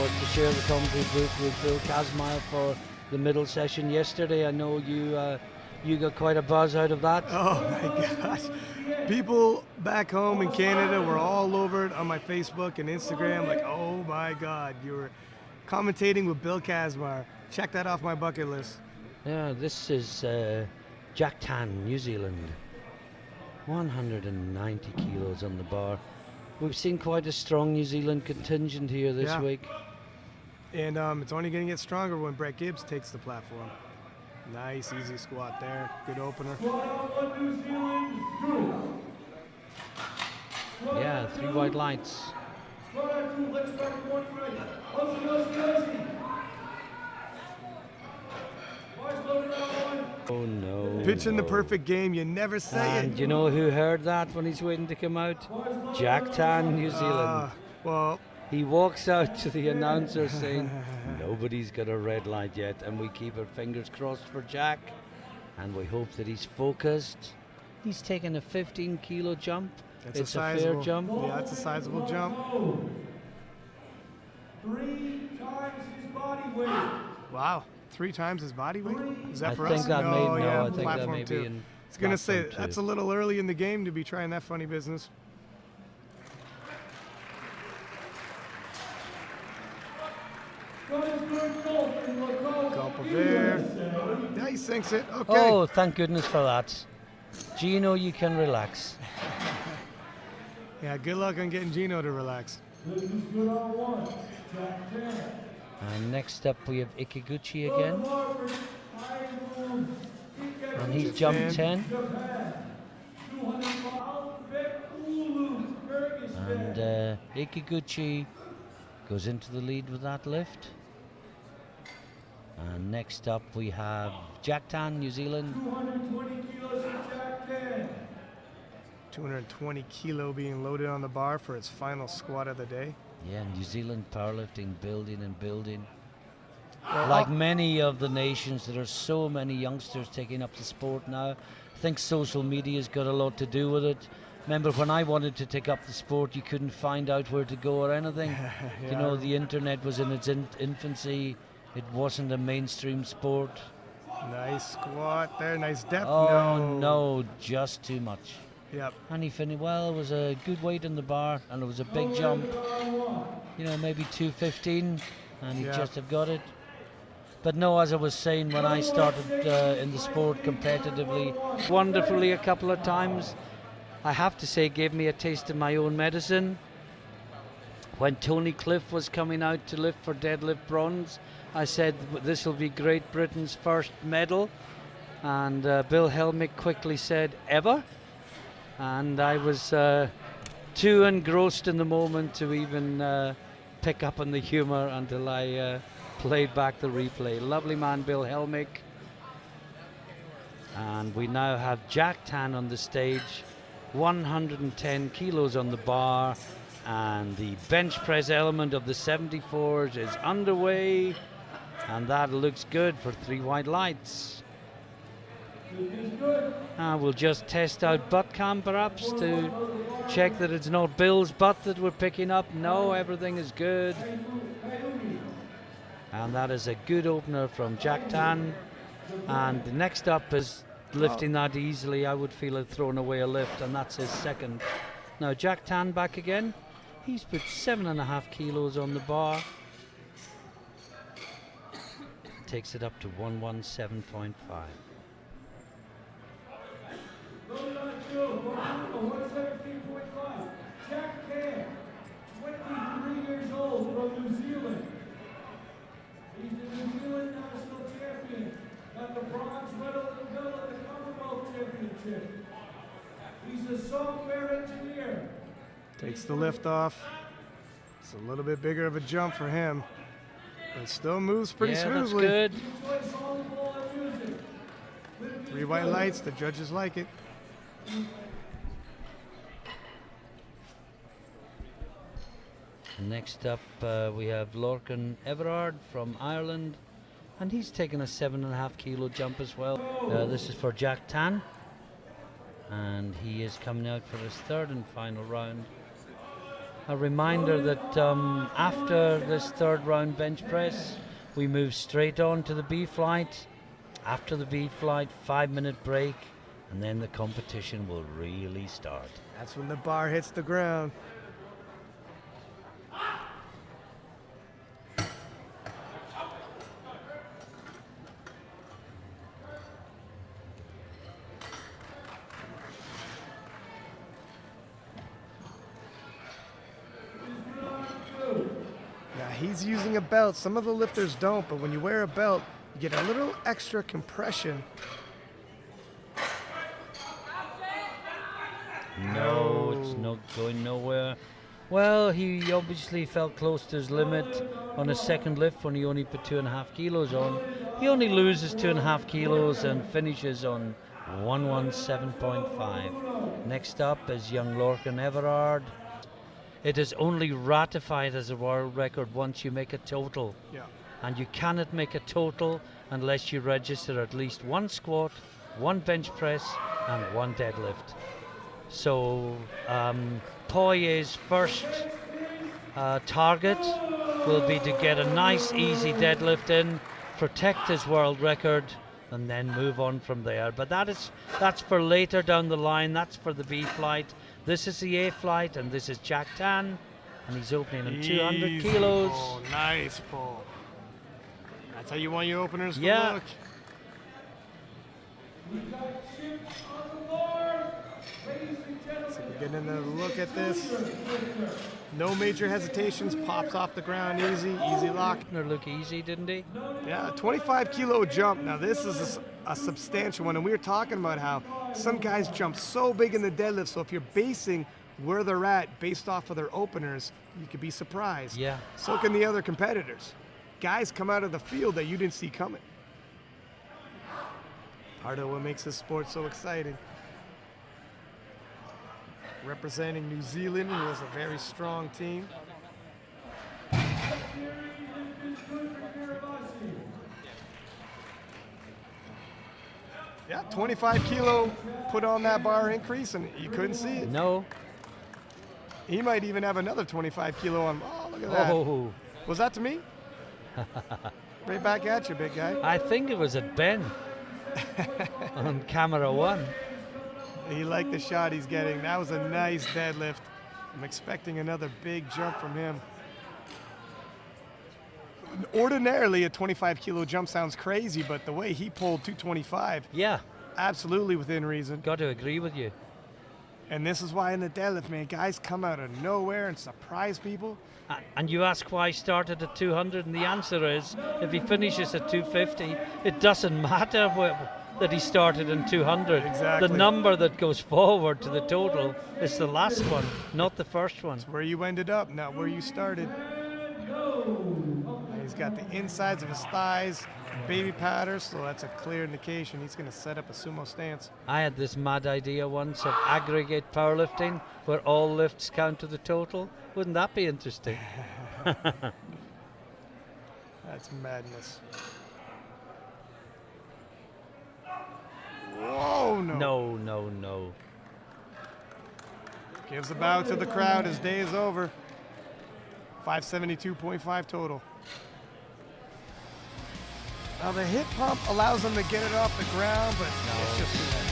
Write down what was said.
was to share the commentary booth with Bill Kazmaier for the middle session yesterday. I know you got quite a buzz out of that. Oh my gosh. People back home in Canada were all over it on my Facebook and Instagram, like, oh my God, you were commentating with Bill Kazmaier. Check that off my bucket list. Yeah, this is Jack Tan, New Zealand. 190 kilos on the bar. We've seen quite a strong New Zealand contingent here this week. And it's only going to get stronger when Brett Gibbs takes the platform. Nice, easy squat there. Good opener. Yeah, 3 white lights. Oh no. Pitching the perfect game, you never say it. And you know who heard that when he's waiting to come out? Jack Tan, New Zealand. Well, he walks out to the announcer saying, nobody's got a red light yet, and we keep our fingers crossed for Jack, and we hope that he's focused. He's taken a 15-kilo jump. It's a fair jump. Yeah, it's a sizable jump. 3 times his body weight. Wow, 3 times his body weight? Is that for us? I think that may be in I was going to say, that's a little early in the game to be trying that funny business. Couple there. Yeah, he sinks it. Okay. Oh, thank goodness for that. Gino, you can relax. Yeah, good luck on getting Gino to relax. And next up we have Ikiguchi again. And he's jumped 10. And Ikiguchi goes into the lead with that lift. And next up we have Jack Tan, New Zealand. 220 kilos for Jack Tan. 220 kilo being loaded on the bar for its final squat of the day. Yeah, New Zealand powerlifting building and building. Like many of the nations, there are so many youngsters taking up the sport now. I think social media's got a lot to do with it. Remember when I wanted to take up the sport, you couldn't find out where to go or anything. You know, the internet was in its infancy. It wasn't a mainstream sport. Nice squat there, nice depth. Oh no, just too much. Yep. And he finished well. It was a good weight in the bar, and it was a big jump. You know, maybe 215, and he just have got it. But no, as I was saying, when I started in the sport competitively, wonderfully a couple of times, I have to say, gave me a taste of my own medicine. When Tony Cliff was coming out to lift for deadlift bronze, I said this will be Great Britain's first medal, and Bill Helmick quickly said, ever? And I was too engrossed in the moment to even pick up on the humor until I played back the replay. Lovely man, Bill Helmick. And we now have Jack Tan on the stage, 110 kilos on the bar, and the bench press element of the 74s is underway, and that looks good for 3 white lights. We'll just test out butt cam perhaps to check that it's not Bill's butt that we're picking up. No, everything is good. And that is a good opener from Jack Tan. And the next up is lifting that easily. I would feel it thrown away a lift, and that's his second. Now Jack Tan back again. He's put 7.5 kilos on the bar. Takes it up to 117.5. Jack Tan, 23 years old, from New Zealand. He's the New Zealand national champion. Got the bronze medal at the Commonwealth Championship. He's a software engineer. Takes the lift off. It's a little bit bigger of a jump for him, but still moves pretty smoothly. That's good. 3 white lights, the judges like it. Next up we have Lorcan Everard from Ireland, and he's taken a 7.5 kilo jump as well. This is for Jack Tan, and he is coming out for his third and final round. A reminder that after this third round bench press, we move straight on to the B flight. After the B flight, 5-minute break, and then the competition will really start. That's when the bar hits the ground. Now he's using a belt. Some of the lifters don't, but when you wear a belt, you get a little extra compression. No, it's not going nowhere. Well, he obviously felt close to his limit on his second lift when he only put 2.5 kilos on. He only loses 2.5 kilos and finishes on 117.5. Next up is young Lorcan Everard. It is only ratified as a world record once you make a total. Yeah. And you cannot make a total unless you register at least 1 squat, 1 bench press, and 1 deadlift. So Poirier's first target will be to get a nice easy deadlift in, protect his world record, and then move on from there. But that's for later down the line. That's for the B flight. This is the A flight, and this is Jack Tan, and he's opening on 200 Easy kilos. pull, nice pull. That's how you want your openers to Yeah. look. We've got ships on the board. Ladies and gentlemen. So we're getting a look at this. No major hesitations, pops off the ground easy, easy lock. Look easy, didn't he? Yeah, a 25 kilo jump. Now this is a substantial one, and we were talking about how some guys jump so big in the deadlift, so if you're basing where they're at based off of their openers, you could be surprised. Yeah. So can the other competitors. Guys come out of the field that you didn't see coming. Part of what makes this sport so exciting. Representing New Zealand, who has a very strong team. Yeah, 25 kilo put on that bar increase, and you couldn't see it. No. He might even have another 25 kilo on. Oh, look at that. Oh, Was that to me? Right back at you, big guy. I think it was at Ben on camera 1. He liked the shot he's getting. That was a nice deadlift. I'm expecting another big jump from him. Ordinarily, a 25 kilo jump sounds crazy, but the way he pulled 225, Yeah, absolutely within reason. got to agree with you. And this is why in the deadlift, man, guys come out of nowhere and surprise people. And you ask why he started at 200, and the answer is, if he finishes at 250, it doesn't matter that he started in 200. Exactly. The number that goes forward to the total is the last one, not the first one. Where you ended up, not where you started. He's got the insides of his thighs, baby powder, so that's a clear indication he's going to set up a sumo stance. I had this mad idea once of aggregate powerlifting, where all lifts count to the total. Wouldn't that be interesting? That's madness. Whoa, no. No, no, no. Gives a bow to the crowd. His day is over. 572.5 total. Now the hip pump allows him to get it off the ground, but it's just too heavy.